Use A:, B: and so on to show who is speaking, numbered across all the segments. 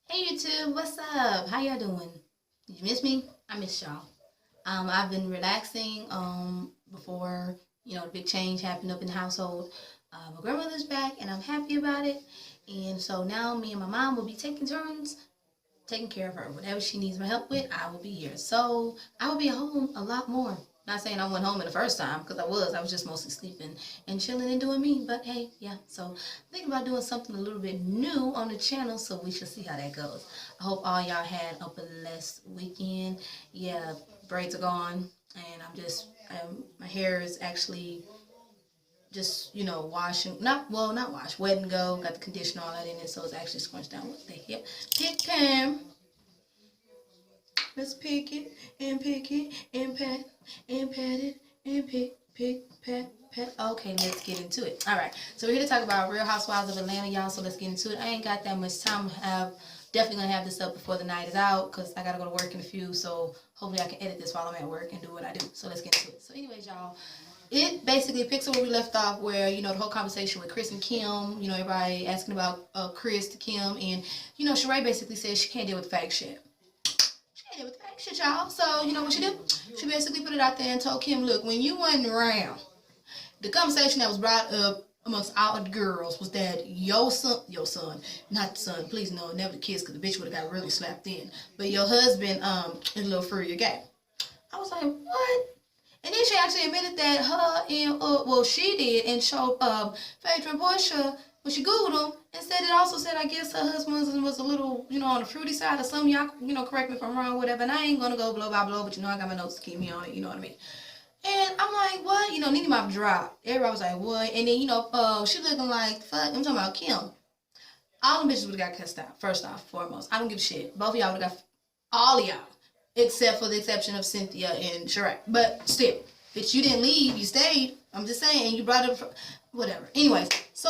A: Hey YouTube, what's up? How y'all doing? Did you miss me? I miss y'all. I've been relaxing before the big change happened up in the household. My grandmother's back and I'm happy about it. And so now me and my mom will be taking turns taking care of her. Whatever she needs my help with, I will be here. So I will be at home a lot more. Not saying I went home in the first time, because I was just mostly sleeping and chilling and doing me. But hey, yeah. So I'm thinking about doing something a little bit new on the channel, so we shall see how that goes. I hope all y'all had a blessed weekend. Yeah, braids are gone, and my hair is actually just washing, not wash, wet and go, got the conditioner all that in it, so it's actually scrunched down. What the hell? Pick Pam. Let's pick it and pick it and pat it and pat. Okay, let's get into it. All right, so we're here to talk about Real Housewives of Atlanta, y'all. So let's get into it. I ain't got that much time to have. Definitely gonna have this up before the night is out, because I gotta go to work in a few. So hopefully I can edit this while I'm at work and do what I do. So let's get into it. So anyways, y'all, it basically picks up where we left off, where the whole conversation with Chris and Kim. Everybody asking about Chris to Kim, and Sheree basically says she can't deal with fake shit. With the fake shit, y'all. So, what she did? She basically put it out there and told Kim, look, when you wasn't around, the conversation that was brought up amongst all the girls was that your son, not the son, please no, never the kids, because the bitch would have got really slapped in, but your husband is a little furrier gay. I was like, what? And then she actually admitted that her and, she did, and showed Phaedra and Portia, when she Googled them, and said it also said, I guess her husband was a little, on the fruity side or something. Y'all, correct me if I'm wrong, whatever. And I ain't gonna go blow by blow, but I got my notes to keep me on it, you know what I mean? And I'm like, what? Nene mouth dropped. Everybody was like, what? And then, she looking like, fuck, I'm talking about Kim. All them bitches would have got cussed out, first off, foremost. I don't give a shit. Both of y'all would have got, all of y'all, except for the exception of Cynthia and Sheree. But still, bitch, you didn't leave, you stayed. I'm just saying, you brought it up, whatever. Anyways, so,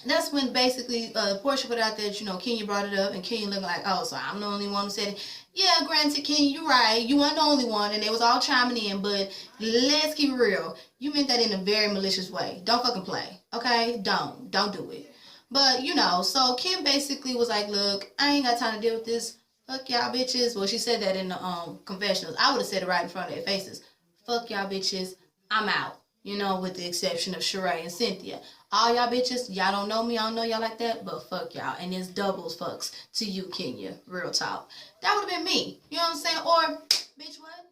A: that's when basically Portia put out that, Kenya brought it up, and Kenya looking like, oh, so I'm the only one who said it. Yeah, granted, Kenya, you're right. You weren't the only one, and they was all chiming in, but let's keep it real. You meant that in a very malicious way. Don't fucking play, okay? Don't do it. But, so Kim basically was like, look, I ain't got time to deal with this. Fuck y'all bitches. Well, she said that in the confessionals. I would have said it right in front of their faces. Fuck y'all bitches. I'm out. With the exception of Sheree and Cynthia. All y'all bitches, y'all don't know me, I don't know y'all like that, but fuck y'all. And it's doubles fucks to you, Kenya. Real talk. That would have been me. You know what I'm saying? Or, bitch, what?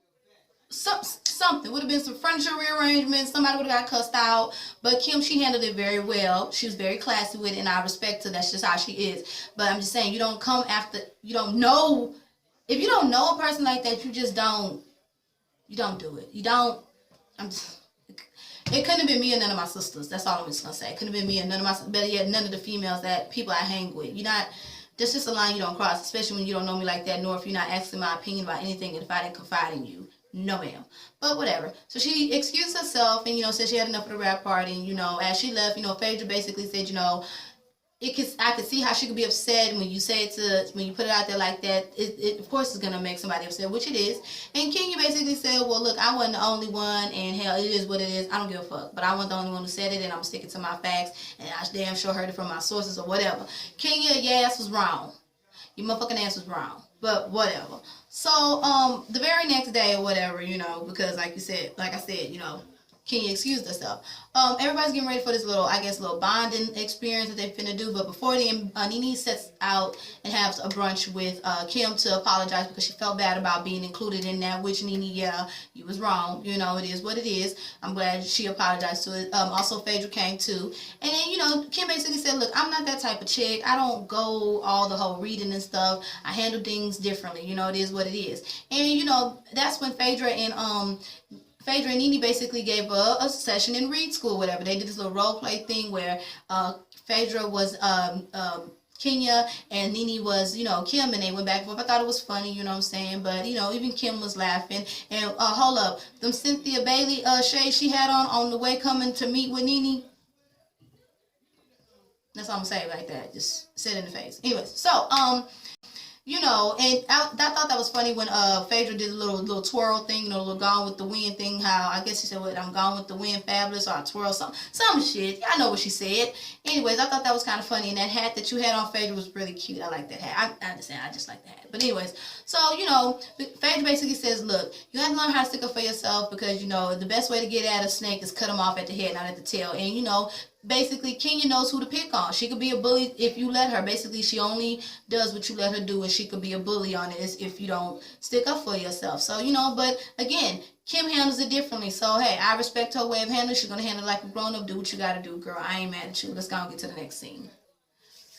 A: Something. Would have been some furniture rearrangements. Somebody would have got cussed out. But Kim, she handled it very well. She was very classy with it, and I respect her. That's just how she is. But I'm just saying, you don't come after, you don't know. If you don't know a person like that, you just don't, you don't do it. You don't, it couldn't have been me or none of my sisters. That's all I'm just gonna say. It couldn't have been me or none of my, better yet, none of the females that people I hang with. You're not, that's just a line you don't cross, especially when you don't know me like that, nor if you're not asking my opinion about anything, and if I didn't confide in you. No, ma'am. But whatever. So she excused herself and, said she had enough of the rap party. And, as she left, Phaedra basically said, I could see how she could be upset when you say it when you put it out there like that. It of course is gonna make somebody upset, which it is. And Kenya basically said, well, look, I wasn't the only one, and hell, it is what it is. I don't give a fuck. But I wasn't the only one who said it, and I'm sticking to my facts, and I damn sure heard it from my sources or whatever. Kenya, your ass was wrong. Your motherfucking ass was wrong. But whatever. So the very next day or whatever, because like I said, Kenya excused herself. Everybody's getting ready for this little bonding experience that they finna do. But before then, Nene sets out and has a brunch with Kim to apologize because she felt bad about being included in that. Which, Nene, yeah, you was wrong. It is what it is. I'm glad she apologized to it. Also, Phaedra came too. And then, Kim basically said, look, I'm not that type of chick. I don't go all the whole reading and stuff. I handle things differently. It is what it is. And, that's when Phaedra and Nene basically gave a session in read school, whatever. They did this little role play thing where Phaedra was Kenya and Nene was, Kim, and they went back and forth. I thought it was funny, you know what I'm saying? But, even Kim was laughing. And hold up, them Cynthia Bailey shades she had on the way coming to meet with Nene. That's all I'm gonna say like that. Just sit in the face. Anyways, so you know, and I thought that was funny when Phaedra did a little twirl thing, you know, a little Gone with the Wind thing. How I guess she said, "What, I'm gone with the wind, fabulous," or I twirl some shit. I know what she said. Anyways, I thought that was kind of funny, and that hat that you had on, Phaedra, was really cute. I like that hat. I understand. I just like the hat. But anyways, so you know, Phaedra basically says, "Look, you have to learn how to stick up for yourself because you know the best way to get at a snake is cut them off at the head, not at the tail." And you know, basically, Kenya knows who to pick on. She could be a bully if you let her. Basically, she only does what you let her do, and she could be a bully on it if you don't stick up for yourself. So, you know, but again, Kim handles it differently. So, hey, I respect her way of handling. She's going to handle it like a grown-up. Do what you got to do, girl. I ain't mad at you. Let's go and get to the next scene.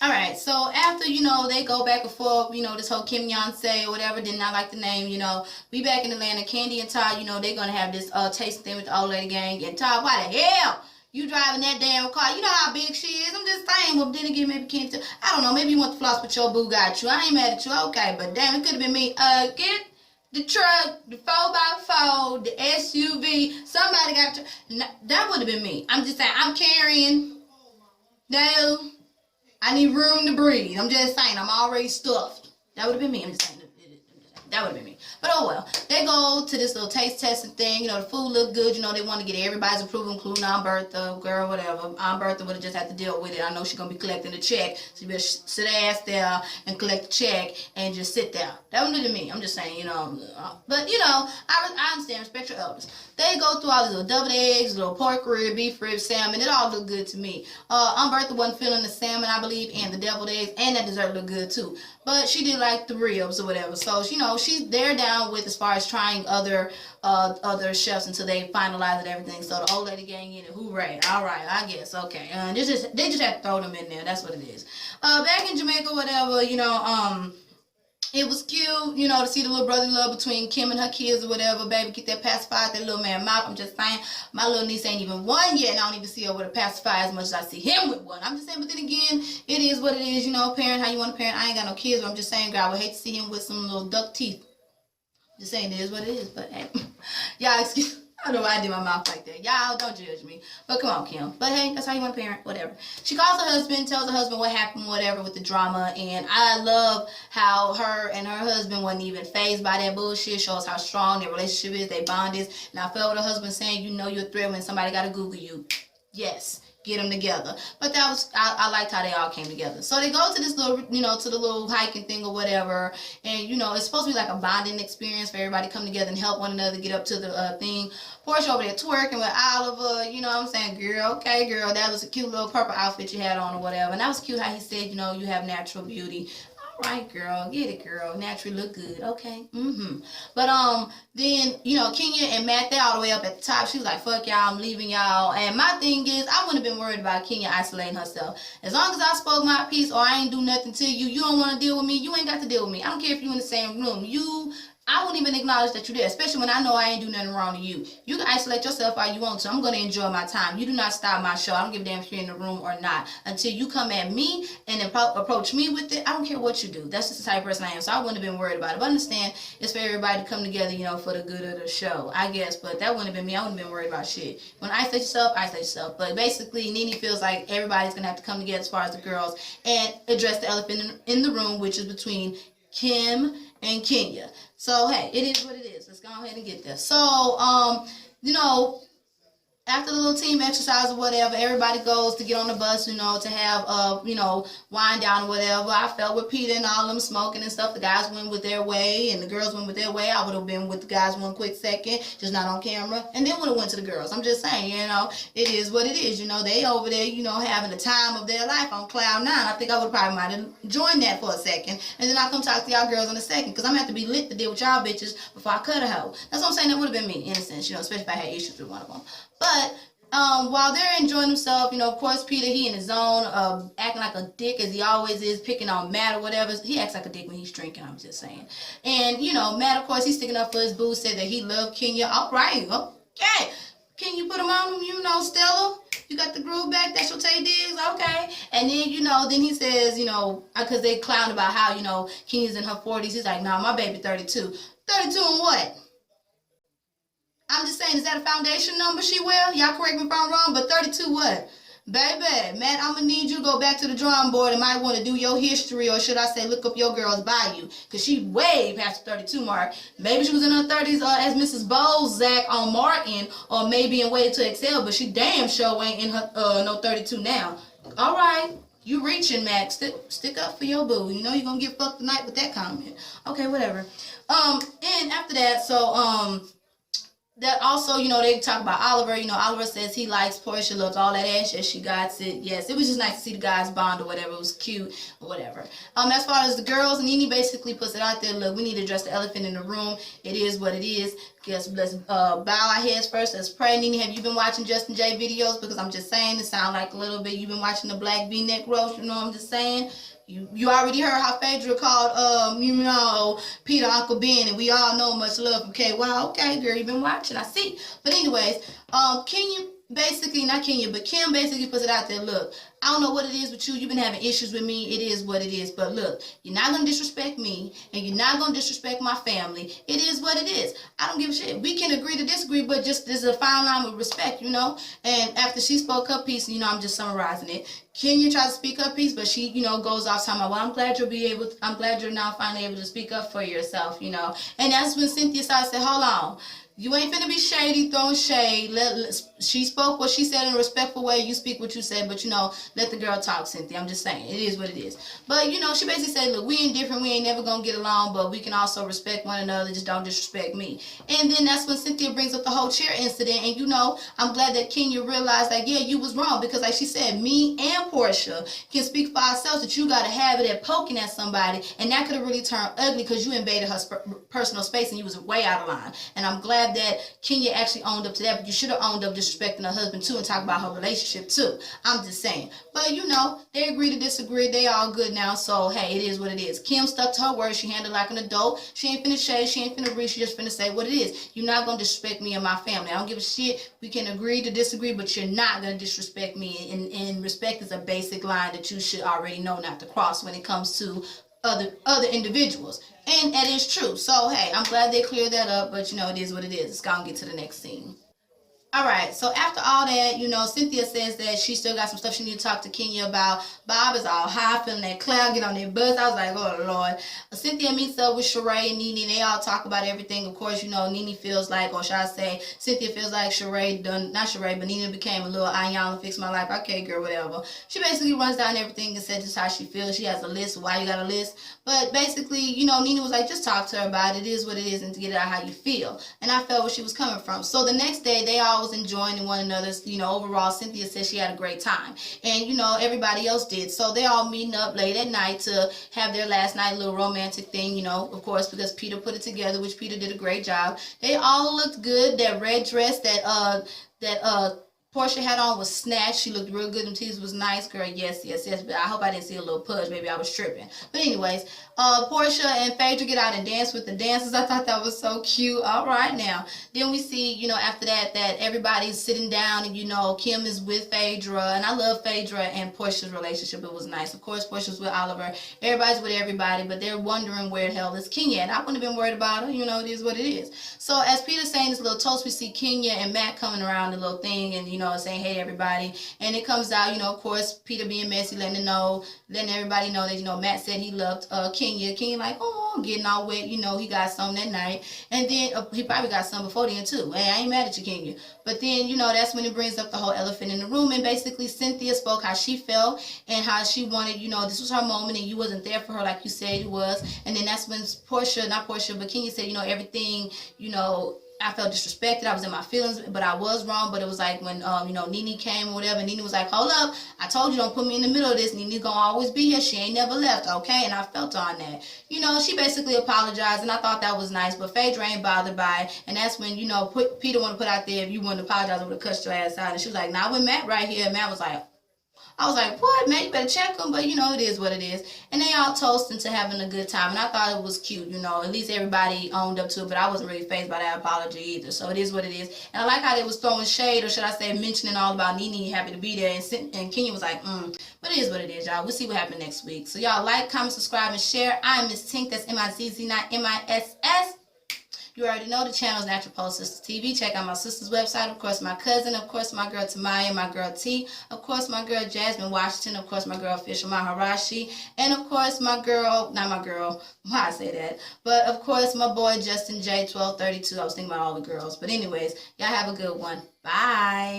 A: All right, so after, you know, they go back and forth, you know, this whole Kim Yonsei or whatever, did not like the name, you know, we back in Atlanta. Candy and Todd, you know, they're going to have this tasting thing with the old lady gang. And Todd, why the hell you driving that damn car? You know how big she is. I'm just saying. Well, then again, maybe Candy, I don't know, maybe you want the floss, but your boo got you. I ain't mad at you. Okay, but damn, it could have been me. Get the truck, the 4x4, the SUV. Somebody got you. That would have been me. I'm just saying, I'm carrying. Damn. I need room to breathe. I'm just saying, I'm already stuffed. That would have been me. I'm just saying, that would have been me. But oh well. They go to this little taste testing thing. You know, the food looked good. You know, they want to get everybody's approval, including Aunt Bertha, girl, whatever. Aunt Bertha would have just had to deal with it. I know she's going to be collecting the check. So you better sit her ass there and collect the check and just sit there. That wouldn't have been me. I'm just saying, you know. But, you know, I understand. Respect your elders. They go through all these little deviled eggs, little pork rib, beef rib, salmon. It all looked good to me. Aunt Bertha wasn't feeling the salmon, I believe, and the deviled eggs, and that dessert looked good too. But she did like the ribs or whatever. So, you know, they're down with as far as trying other chefs until they finalize it, everything. So the old lady gang in it, hooray. All right, I guess. Okay. They just have to throw them in there. That's what it is. Back in Jamaica, whatever, you know, it was cute, you know, to see the little brotherly love between Kim and her kids or whatever. Baby, get that pacifier, that little man mouth. I'm just saying, my little niece ain't even one yet, and I don't even see her with a pacifier as much as I see him with one. I'm just saying, but then again, it is what it is, you know, parent how you want to parent. I ain't got no kids, but I'm just saying, girl, I would hate to see him with some little duck teeth. Just saying, it is what it is, but hey, y'all excuse. I don't know why I did my mouth like that. Y'all don't judge me. But come on, Kim. But hey, that's how you want to parent. Whatever. She calls her husband, tells her husband what happened, whatever, with the drama. And I love how her and her husband wasn't even fazed by that bullshit. Shows how strong their relationship is, their bond is. And I felt with her husband saying, you know you're a threat when somebody got to Google you. Yes. Get them together. But that was, I liked how they all came together. So they go to this little, you know, to the little hiking thing or whatever. And, you know, it's supposed to be like a bonding experience for everybody to come together and help one another get up to the thing. Portia over there twerking with Oliver, you know what I'm saying? Girl, okay, girl, that was a cute little purple outfit you had on or whatever. And that was cute how he said, you know, you have natural beauty. Right, girl, get it, girl. Naturally look good, okay. But then you know Kenya and Matt, they all the way up at the top. She was like, "Fuck y'all, I'm leaving y'all." And my thing is, I wouldn't have been worried about Kenya isolating herself. As long as I spoke my piece or I ain't do nothing to you, you don't want to deal with me. You ain't got to deal with me. I don't care if you in the same room. I wouldn't even acknowledge that you're there, especially when I know I ain't do nothing wrong to you. You can isolate yourself all you want to. I'm going to enjoy my time. You do not stop my show. I don't give a damn if you're in the room or not. Until you come at me and approach me with it, I don't care what you do. That's just the type of person I am. So I wouldn't have been worried about it. But understand, it's for everybody to come together, you know, for the good of the show, I guess. But that wouldn't have been me. I wouldn't have been worried about shit. When I isolate yourself, isolate yourself. But basically, Nene feels like everybody's going to have to come together as far as the girls and address the elephant in the room, which is between Kim and Kenya. So hey, it is what it is. Let's go ahead and get there. So you know, after the little team exercise or whatever, everybody goes to get on the bus, you know, to have, you know, wind down or whatever. I felt with Peter and all them smoking and stuff. The guys went with their way and the girls went with their way. I would have been with the guys one quick second, just not on camera. And then would have went to the girls. I'm just saying, you know, it is what it is. You know, they over there, you know, having the time of their life on cloud nine. I think I would probably might have joined that for a second. And then I'll come talk to y'all girls in a second. Because I'm going to have to be lit to deal with y'all bitches before I cut a hoe. That's what I'm saying. That would have been me, in a sense, you know, especially if I had issues with one of them. But while they're enjoying themselves, you know, of course, Peter, he in his zone, acting like a dick as he always is, picking on Matt or whatever. He acts like a dick when he's drinking, I'm just saying. And, you know, Matt, of course, he's sticking up for his boo, said that he loved Kenya. All right, okay. Can you put him on him, you know, Stella? You got the groove back, that's your Tay Diggs, okay. And then, you know, then he says, you know, because they clown about how, you know, Kenya's in her 40s. He's like, nah, my baby 32. 32 and what? I'm just saying, is that a foundation number she will? Y'all correct me if I'm wrong, but 32 what? Baby, Matt, I'm gonna need you to go back to the drawing board and might want to do your history, or should I say look up your girl's bio, because she way past the 32 mark. Maybe she was in her 30s as Mrs. Bozak on Martin, or maybe in Way to Excel, but she damn sure ain't in her no 32 now. All right, you reaching, Max. Stick up for your boo. You know you're gonna get fucked tonight with that comment. Okay, whatever. And after that, so that also, you know, they talk about Oliver. You know, Oliver says he likes Portia, loves all that ass, she got it. Yes, it was just nice to see the guys bond or whatever. It was cute or whatever. As far as the girls, Nene basically puts it out there. Look, we need to address the elephant in the room. It is what it is. Guess let's bow our heads first. Let's pray. Nene, have you been watching Justin J videos? Because I'm just saying, it sound like a little bit you've been watching the Black V-neck roast. You know what I'm just saying? You already heard how Phaedra called, you know, Peter Uncle Ben, and we all know much love from KY. Okay, girl, you've been watching, I see. But anyways, Kenya basically, not Kenya, but Kim basically puts it out there. Look, I don't know what it is with you. You've been having issues with me. It is what it is. But look, you're not going to disrespect me, and you're not going to disrespect my family. It is what it is. I don't give a shit. We can agree to disagree, but just there's a fine line with respect, you know? And after she spoke her piece, you know, I'm just summarizing it. Kenya tries to speak her piece, but she, you know, goes off talking about, well, I'm glad you're now finally able to speak up for yourself, you know? And that's when Cynthia started to say, hold on. You ain't finna be shady, throwing shade. She spoke what she said in a respectful way. You speak what you said, but, you know, let the girl talk, Cynthia. I'm just saying. It is what it is. But, you know, she basically said, look, we ain't different. We ain't never gonna get along, but we can also respect one another. Just don't disrespect me. And then that's when Cynthia brings up the whole chair incident. And, you know, I'm glad that Kenya realized that, yeah, you was wrong. Because, like she said, me and Portia can speak for ourselves that you gotta have it at poking at somebody. And that could have really turned ugly because you invaded her personal space and you was way out of line. And I'm glad that Kenya actually owned up to that, but you should have owned up disrespecting her husband too and talk about her relationship too. I'm just saying. But you know, they agree to disagree. They all good now. So hey, it is what it is. Kim stuck to her word. She handled like an adult. She ain't finna shade. She ain't finna read. She just finna say what it is. You're not gonna disrespect me and my family. I don't give a shit. We can agree to disagree, but you're not gonna disrespect me. And respect is a basic line that you should already know not to cross when it comes to other individuals. And that is true. So, hey, I'm glad they cleared that up, but, you know, it is what it is. It's going to get to the next scene. All right, so after all that, you know, Cynthia says that she still got some stuff she need to talk to Kenya about. Bob is all high, feeling that cloud, get on their bus. I was like, oh, Lord. Cynthia meets up with Sheree and Nene, and they all talk about everything. Of course, you know, Nene feels like, or should I say, Cynthia feels like Sheree done, not Sheree, but Nene became a little Ayan, fix my life. Okay, girl, whatever. She basically runs down everything and says just how she feels. She has a list. Why you got a list? But basically, you know, Nene was like, just talk to her about it. It is what it is, and to get out how you feel. And I felt where she was coming from. So the next day, they all was enjoying one another's, you know, overall, Cynthia said she had a great time. And, you know, everybody else did. So they all meeting up late at night to have their last night little romantic thing, you know, of course, because Peter put it together, which Peter did a great job. They all looked good. That red dress that Portia had on was snatched. She looked real good. Them teeth was nice, girl. Yes. But I hope I didn't see a little pudge. Maybe I was tripping. But anyways, Portia and Phaedra get out and dance with the dancers. I thought that was so cute. All right, now. Then we see, you know, after that everybody's sitting down and, you know, Kim is with Phaedra. And I love Phaedra and Portia's relationship. It was nice. Of course, Portia's with Oliver. Everybody's with everybody, but they're wondering where the hell is Kenya. And I wouldn't have been worried about her. You know, it is what it is. So as Peter's saying this little toast, we see Kenya and Matt coming around the little thing and, you know, saying, hey, everybody. And it comes out, you know, of course, Peter being messy, letting everybody know that, you know, Matt said he loved Kenya. Kenya like, oh, getting all wet, you know, he got some that night. And then he probably got some before then too. Hey, I ain't mad at you, Kenya. But then, you know, that's when it brings up the whole elephant in the room. And basically Cynthia spoke how she felt and how she wanted, you know, this was her moment and you wasn't there for her like you said you was. And then that's when not Portia, but Kenya said, you know, everything, you know, I felt disrespected. I was in my feelings, but I was wrong. But it was like when, you know, Nene came or whatever. Nene was like, hold up. I told you don't put me in the middle of this. Nene's going to always be here. She ain't never left, okay? And I felt on that. You know, she basically apologized, and I thought that was nice. But Phaedra ain't bothered by it. And that's when, you know, Peter wanted to put out there, if you wanted to apologize, I would have cut your ass out. And she was like, nah, with Matt right here. And Matt was like, I was like, what, man? You better check them. But, you know, it is what it is. And they all toasting to having a good time. And I thought it was cute, you know. At least everybody owned up to it. But I wasn't really fazed by that apology either. So it is what it is. And I like how they was throwing shade, or should I say mentioning all about Nene happy to be there. And Kenya was like, But it is what it is, y'all. We'll see what happens next week. So y'all like, comment, subscribe, and share. I'm Miss Tink. That's M-I-Z-Z, not M-I-S-S. You already know the channel is Natural Pole Sisters TV. Check out my sister's website. Of course, my cousin. Of course, my girl Tomei, my girl T. Of course, my girl Jasmine Washington. Of course, my girl official Mezurashii. And of course, my girl, not my girl, why I say that? But of course, my boy Justin J 1232. I was thinking about all the girls. But anyways, y'all have a good one. Bye.